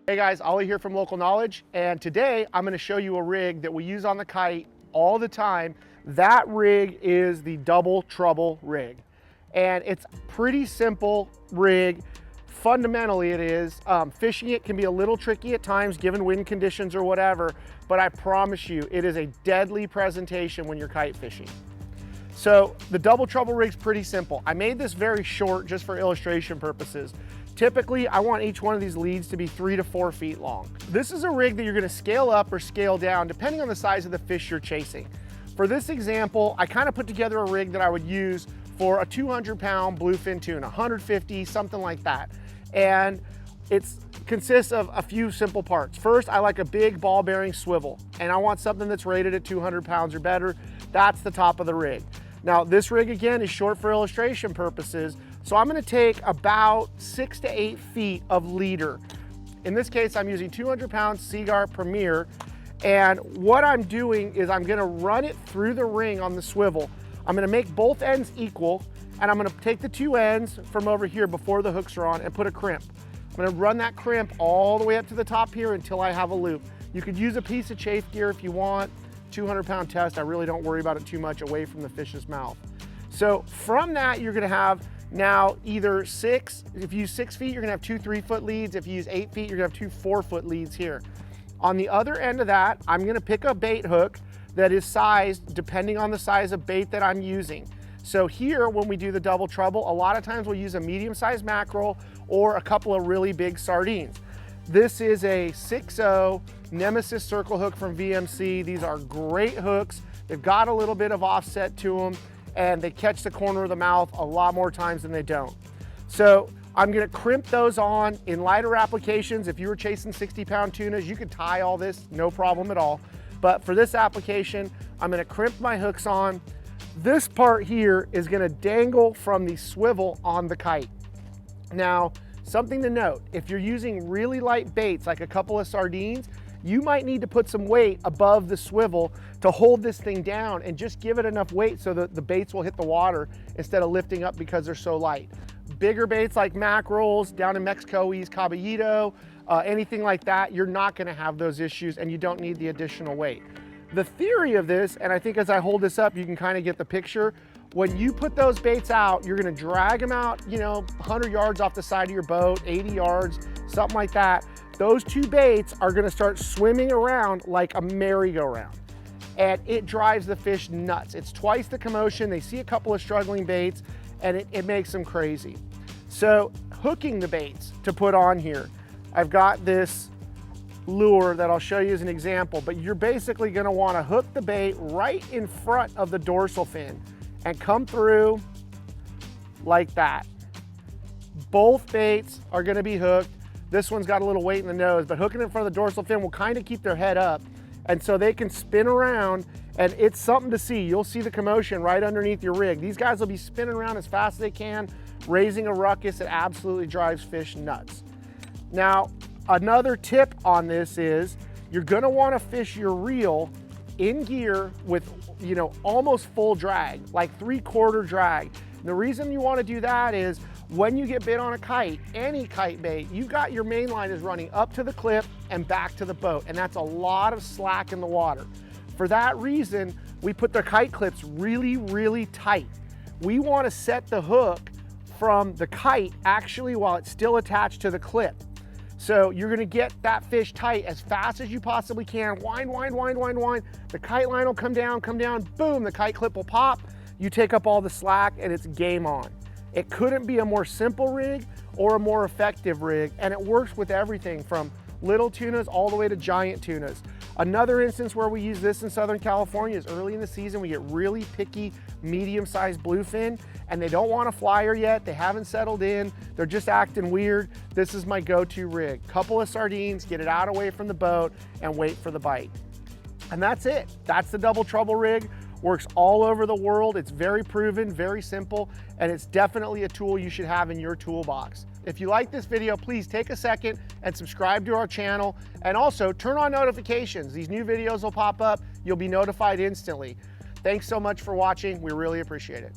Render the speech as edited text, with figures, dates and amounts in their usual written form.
Hey guys, Ollie here from Local Knowledge, and today I'm going to show you a rig that we use on the kite all the time. That rig is the Double Trouble rig, and it's a pretty simple rig. Fundamentally it is. Fishing it can be a little tricky at times given wind conditions or whatever, but I promise you it is a deadly presentation when you're kite fishing. So the Double Trouble rig's pretty simple. I made this very short just for illustration purposes. Typically, I want each one of these leads to be 3 to 4 feet long. This is a rig that you're gonna scale up or scale down depending on the size of the fish you're chasing. For this example, I kind of put together a rig that I would use for a 200-pound bluefin tuna, 150, something like that. And it consists of a few simple parts. First, I like a big ball bearing swivel, and I want something that's rated at 200 pounds or better. That's the top of the rig. Now, this rig again is short for illustration purposes, so I'm gonna take about 6 to 8 feet of leader. In this case, I'm using 200-pound Seaguar Premier, and what I'm doing is I'm gonna run it through the ring on the swivel. I'm gonna make both ends equal, and I'm gonna take the two ends from over here before the hooks are on and put a crimp. I'm gonna run that crimp all the way up to the top here until I have a loop. You could use a piece of chafe gear if you want. 200-pound test, I really don't worry about it too much away from the fish's mouth. So from that, you're gonna have now either if you use 6 feet, you're gonna have 2 3-foot leads. If you use 8 feet, you're gonna have 2 4-foot leads here. On the other end of that, I'm gonna pick a bait hook that is sized depending on the size of bait that I'm using. So here, when we do the Double Trouble, a lot of times we'll use a medium-sized mackerel or a couple of really big sardines. This is a 6.0 Nemesis circle hook from VMC. These are great hooks. They've got a little bit of offset to them, and they catch the corner of the mouth a lot more times than they don't. So I'm gonna crimp those on. In lighter applications, if you were chasing 60-pound tunas, you could tie all this, no problem at all. But for this application, I'm gonna crimp my hooks on. This part here is gonna dangle from the swivel on the kite. Now, something to note, if you're using really light baits, like a couple of sardines, you might need to put some weight above the swivel to hold this thing down and just give it enough weight so that the baits will hit the water instead of lifting up because they're so light. Bigger baits like mackerels, down in Mexico we use caballito, anything like that, you're not gonna have those issues and you don't need the additional weight. The theory of this, and I think as I hold this up, you can kind of get the picture, when you put those baits out, you're gonna drag them out, 100 yards off the side of your boat, 80 yards, something like that. Those two baits are gonna start swimming around like a merry-go-round. And it drives the fish nuts. It's twice the commotion. They see a couple of struggling baits and it makes them crazy. So hooking the baits to put on here, I've got this lure that I'll show you as an example, but you're basically gonna wanna hook the bait right in front of the dorsal fin and come through like that. Both baits are gonna be hooked. This one's got a little weight in the nose, but hooking it in front of the dorsal fin will kind of keep their head up, and so they can spin around, and it's something to see. You'll see the commotion right underneath your rig. These guys will be spinning around as fast as they can, raising a ruckus. It absolutely drives fish nuts. Now, another tip on this is you're gonna wanna fish your reel in gear with almost full drag, like 3/4 drag. And the reason you wanna do that is when you get bit on a kite, any kite bait, you got your main line is running up to the clip and back to the boat, and that's a lot of slack in the water. For that reason, we put the kite clips really, really tight. We wanna set the hook from the kite actually while it's still attached to the clip. So you're gonna get that fish tight as fast as you possibly can. Wind, wind, wind, wind, wind. The kite line will come down, boom, the kite clip will pop. You take up all the slack and it's game on. It couldn't be a more simple rig or a more effective rig, and it works with everything from little tunas all the way to giant tunas. Another instance where we use this in Southern California is early in the season, we get really picky, medium-sized bluefin, and they don't want a flyer yet, they haven't settled in, they're just acting weird. This is my go-to rig. Couple of sardines, get it out away from the boat, and wait for the bite. And that's it. That's the Double Trouble rig. Works all over the world. It's very proven, very simple, and it's definitely a tool you should have in your toolbox. If you like this video, please take a second and subscribe to our channel, and also turn on notifications. These new videos will pop up. You'll be notified instantly. Thanks so much for watching. We really appreciate it.